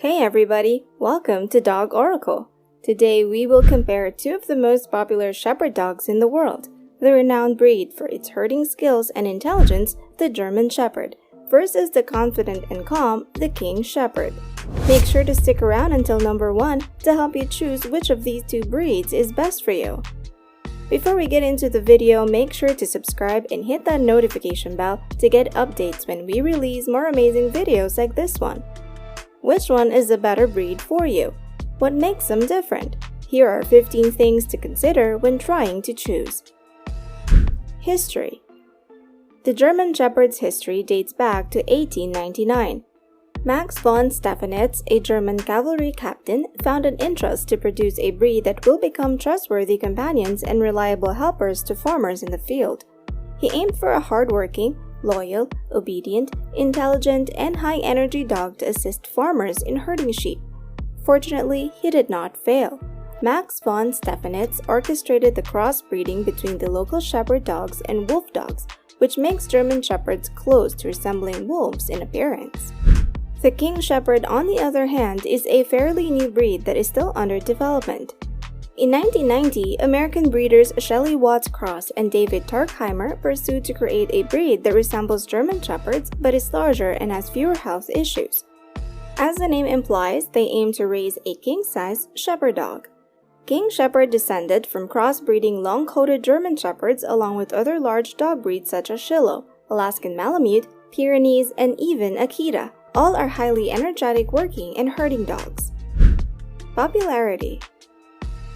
Hey everybody, welcome to Dog Oracle. Today we will compare two of the most popular shepherd dogs in the world, the renowned breed for its herding skills and intelligence, the German Shepherd, versus the confident and calm, the King Shepherd. Make sure to stick around until number 1 to help you choose which of these two breeds is best for you. Before we get into the video, make sure to subscribe and hit that notification bell to get updates when we release more amazing videos like this one. Which one is the better breed for you? What makes them different? Here are 15 things to consider when trying to choose. History. The German Shepherd's history dates back to 1899. Max von Stephanitz, a German cavalry captain, found an interest to produce a breed that will become trustworthy companions and reliable helpers to farmers in the field. He aimed for a hardworking, loyal, obedient, intelligent, and high-energy dog to assist farmers in herding sheep. Fortunately, he did not fail. Max von Stephanitz orchestrated the crossbreeding between the local shepherd dogs and wolf dogs, which makes German shepherds close to resembling wolves in appearance. The King Shepherd, on the other hand, is a fairly new breed that is still under development. In 1990, American breeders Shelley Watts Cross and David Tarkheimer pursued to create a breed that resembles German Shepherds but is larger and has fewer health issues. As the name implies, they aim to raise a king-size shepherd dog. King Shepherd descended from crossbreeding long-coated German Shepherds along with other large dog breeds such as Shiloh, Alaskan Malamute, Pyrenees, and even Akita. All are highly energetic working and herding dogs. Popularity.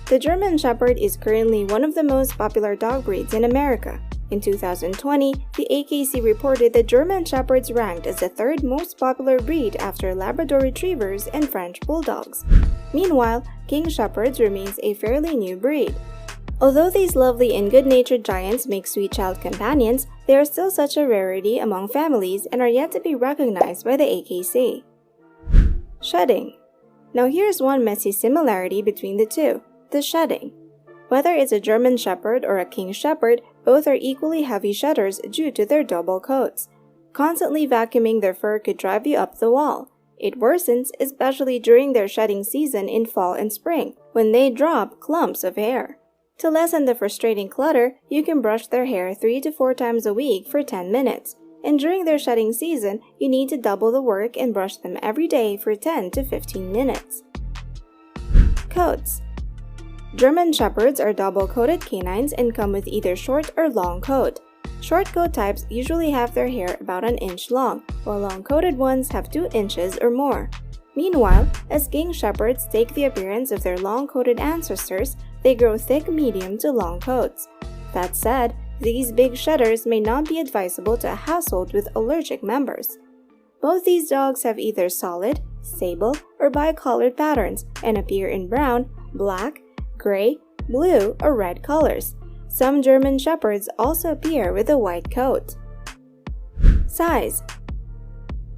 The German Shepherd is currently one of the most popular dog breeds in America. In 2020, the AKC reported that German Shepherds ranked as the third most popular breed after Labrador Retrievers and French Bulldogs. Meanwhile, King Shepherds remains a fairly new breed. Although these lovely and good-natured giants make sweet child companions, they are still such a rarity among families and are yet to be recognized by the AKC. Shedding. Now here's one messy similarity between the two. The shedding. Whether it's a German Shepherd or a King Shepherd, both are equally heavy shedders due to their double coats. Constantly vacuuming their fur could drive you up the wall. It worsens, especially during their shedding season in fall and spring, when they drop clumps of hair. To lessen the frustrating clutter, you can brush their hair 3 to 4 times a week for 10 minutes. And during their shedding season, you need to double the work and brush them every day for 10 to 15 minutes. Coats. German Shepherds are double-coated canines and come with either short or long coat. Short coat types usually have their hair about an inch long, while long-coated ones have 2 inches or more. Meanwhile, as King Shepherds take the appearance of their long-coated ancestors, they grow thick medium to long coats. That said, these big shedders may not be advisable to a household with allergic members. Both these dogs have either solid, sable, or bicolored patterns and appear in brown, black, gray, blue, or red colors. Some German Shepherds also appear with a white coat. Size.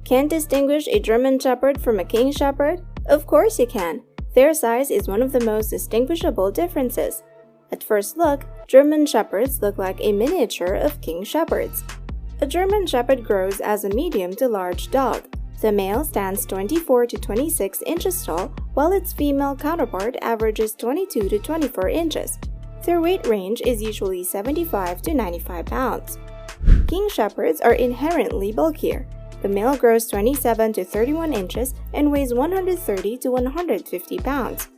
Can't distinguish a German Shepherd from a King Shepherd? Of course you can. Their size is one of the most distinguishable differences. At first look, German Shepherds look like a miniature of King Shepherds. A German Shepherd grows as a medium to large dog. The male stands 24 to 26 inches tall, while its female counterpart averages 22 to 24 inches. Their weight range is usually 75 to 95 pounds. King Shepherds are inherently bulkier. The male grows 27 to 31 inches and weighs 130 to 150 pounds.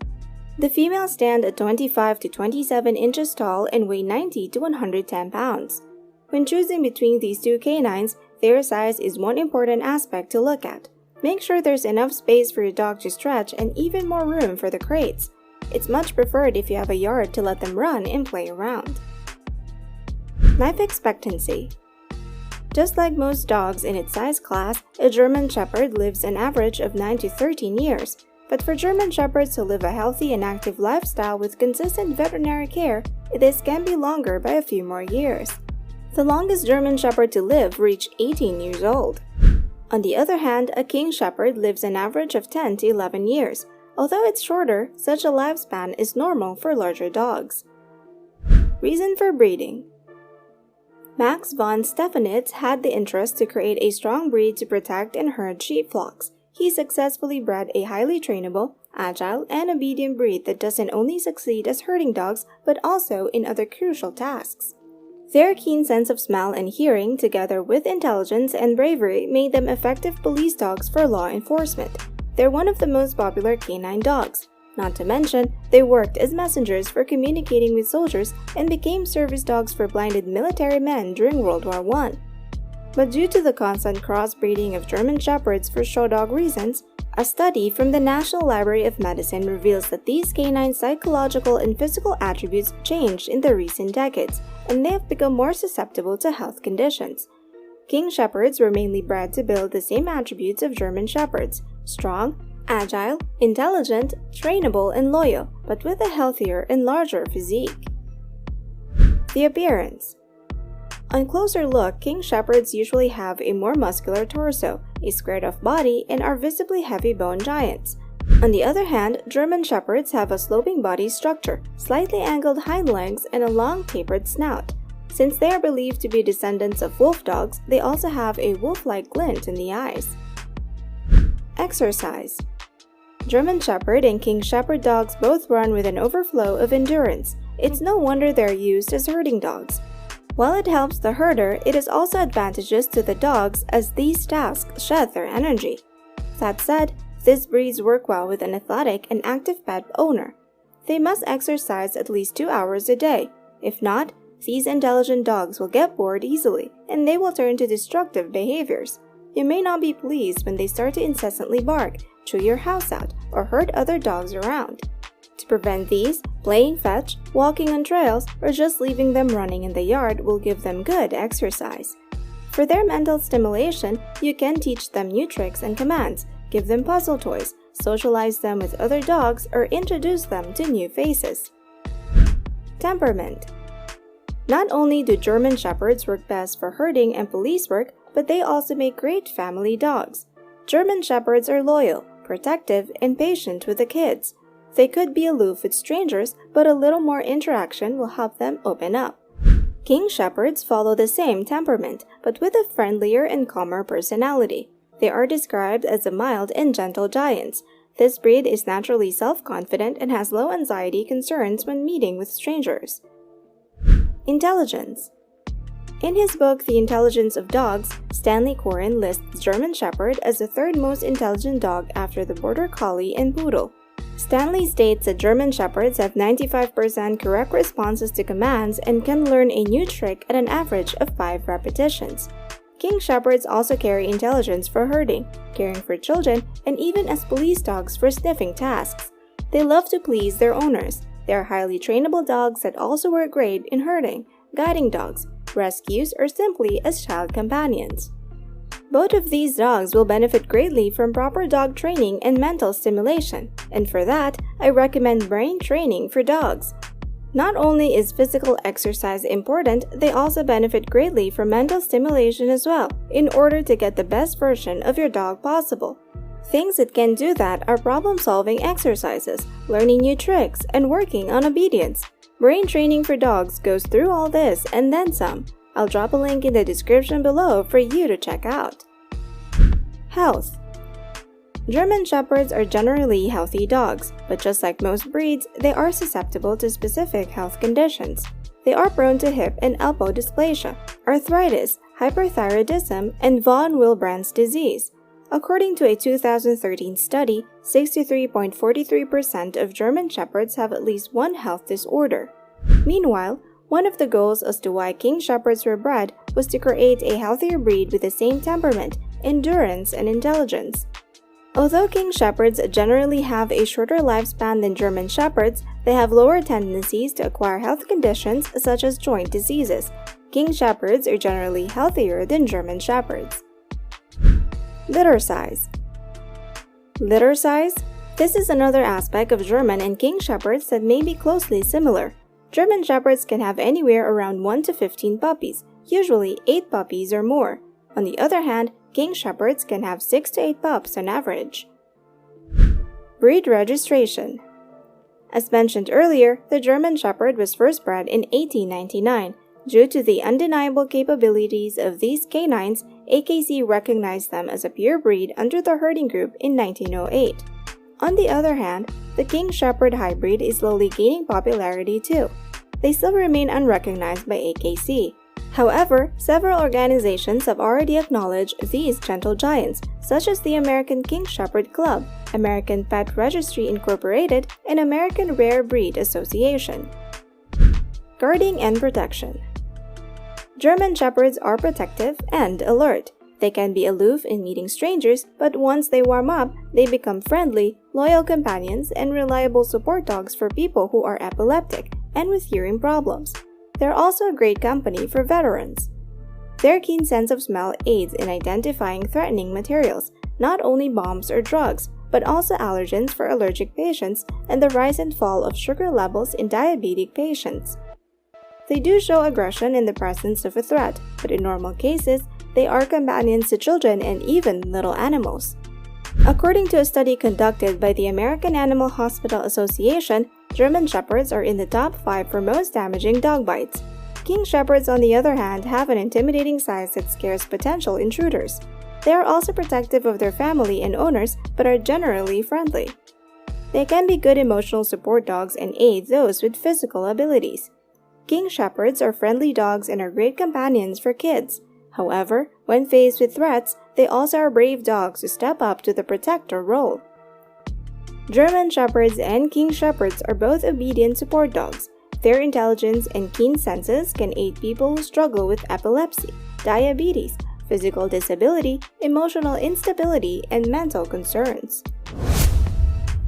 The females stand at 25 to 27 inches tall and weigh 90 to 110 pounds. When choosing between these two canines, their size is one important aspect to look at. Make sure there's enough space for your dog to stretch and even more room for the crates. It's much preferred if you have a yard to let them run and play around. Life expectancy. Just like most dogs in its size class, a German Shepherd lives an average of 9 to 13 years. But for German Shepherds who live a healthy and active lifestyle with consistent veterinary care, this can be longer by a few more years. The longest German Shepherd to live reached 18 years old. On the other hand, a King Shepherd lives an average of 10 to 11 years. Although it's shorter, such a lifespan is normal for larger dogs. Reason for breeding. Max von Stephanitz had the interest to create a strong breed to protect and herd sheep flocks. he successfully bred a highly trainable, agile, and obedient breed that doesn't only succeed as herding dogs but also in other crucial tasks. Their keen sense of smell and hearing, together with intelligence and bravery, made them effective police dogs for law enforcement. They're one of the most popular canine dogs. Not to mention, they worked as messengers for communicating with soldiers and became service dogs for blinded military men during World War I. But due to the constant crossbreeding of German Shepherds for show dog reasons, a study from the National Library of Medicine reveals that these canine psychological and physical attributes changed in the recent decades, and they have become more susceptible to health conditions. King Shepherds were mainly bred to build the same attributes of German Shepherds: strong, agile, intelligent, trainable, and loyal, but with a healthier and larger physique. The appearance. On closer look, King Shepherds usually have a more muscular torso, a squared-off body, and are visibly heavy-boned giants. On the other hand, German Shepherds have a sloping body structure, slightly angled hind legs, and a long tapered snout. Since they are believed to be descendants of wolf dogs, they also have a wolf-like glint in the eyes. Exercise. German Shepherd and King Shepherd dogs both run with an overflow of endurance. It's no wonder they're used as herding dogs. While it helps the herder, it is also advantageous to the dogs as these tasks shed their energy. That said, these breeds work well with an athletic and active pet owner. They must exercise at least 2 hours a day. If not, these intelligent dogs will get bored easily, and they will turn to destructive behaviors. You may not be pleased when they start to incessantly bark, chew your house out, or hurt other dogs around. To prevent these, playing fetch, walking on trails, or just leaving them running in the yard will give them good exercise. For their mental stimulation, you can teach them new tricks and commands, give them puzzle toys, socialize them with other dogs, or introduce them to new faces. Temperament. Not only do German Shepherds work best for herding and police work, but they also make great family dogs. German Shepherds are loyal, protective, and patient with the kids. They could be aloof with strangers, but a little more interaction will help them open up. King Shepherds follow the same temperament, but with a friendlier and calmer personality. They are described as the mild and gentle giants. This breed is naturally self-confident and has low anxiety concerns when meeting with strangers. Intelligence. In his book The Intelligence of Dogs, Stanley Coren lists German Shepherd as the third most intelligent dog after the Border Collie and Poodle. Stanley states that German Shepherds have 95% correct responses to commands and can learn a new trick at an average of 5 repetitions. King Shepherds also carry intelligence for herding, caring for children, and even as police dogs for sniffing tasks. They love to please their owners. They are highly trainable dogs that also work great in herding, guiding dogs, rescues, or simply as child companions. Both of these dogs will benefit greatly from proper dog training and mental stimulation, and for that, I recommend brain training for dogs. Not only is physical exercise important, they also benefit greatly from mental stimulation as well, in order to get the best version of your dog possible. Things that can do that are problem-solving exercises, learning new tricks, and working on obedience. Brain training for dogs goes through all this and then some. I'll drop a link in the description below for you to check out. Health. German Shepherds are generally healthy dogs, but just like most breeds, they are susceptible to specific health conditions. They are prone to hip and elbow dysplasia, arthritis, hyperthyroidism, and von Willebrand's disease. According to a 2013 study, 63.43% of German Shepherds have at least one health disorder. Meanwhile, one of the goals as to why King Shepherds were bred was to create a healthier breed with the same temperament, endurance, and intelligence. Although King Shepherds generally have a shorter lifespan than German Shepherds, they have lower tendencies to acquire health conditions such as joint diseases. King Shepherds are generally healthier than German Shepherds. Litter size. Litter size? This is another aspect of German and King Shepherds that may be closely similar. German Shepherds can have anywhere around 1 to 15 puppies, usually 8 puppies or more. On the other hand, King Shepherds can have 6 to 8 pups on average. Breed registration. As mentioned earlier, the German Shepherd was first bred in 1899. Due to the undeniable capabilities of these canines, AKC recognized them as a pure breed under the herding group in 1908. On the other hand, the King Shepherd hybrid is slowly gaining popularity too. They still remain unrecognized by AKC. However, several organizations have already acknowledged these gentle giants, such as the American King Shepherd Club, American Pet Registry Incorporated, and American Rare Breed Association. Guarding and protection. German Shepherds are protective and alert. They can be aloof in meeting strangers, but once they warm up, they become friendly, loyal companions, and reliable support dogs for people who are epileptic and with hearing problems. They're also a great company for veterans. Their keen sense of smell aids in identifying threatening materials, not only bombs or drugs, but also allergens for allergic patients and the rise and fall of sugar levels in diabetic patients. They do show aggression in the presence of a threat, but in normal cases, they are companions to children and even little animals. According to a study conducted by the American Animal Hospital Association, German Shepherds are in the top 5 for most damaging dog bites. King Shepherds, on the other hand, have an intimidating size that scares potential intruders. They are also protective of their family and owners, but are generally friendly. They can be good emotional support dogs and aid those with physical abilities. King Shepherds are friendly dogs and are great companions for kids. However, when faced with threats, they also are brave dogs who step up to the protector role. German Shepherds and King Shepherds are both obedient support dogs. Their intelligence and keen senses can aid people who struggle with epilepsy, diabetes, physical disability, emotional instability, and mental concerns.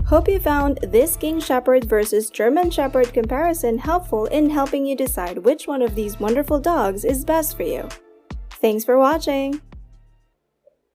Hope you found this King Shepherd versus German Shepherd comparison helpful in helping you decide which one of these wonderful dogs is best for you. Thanks for watching!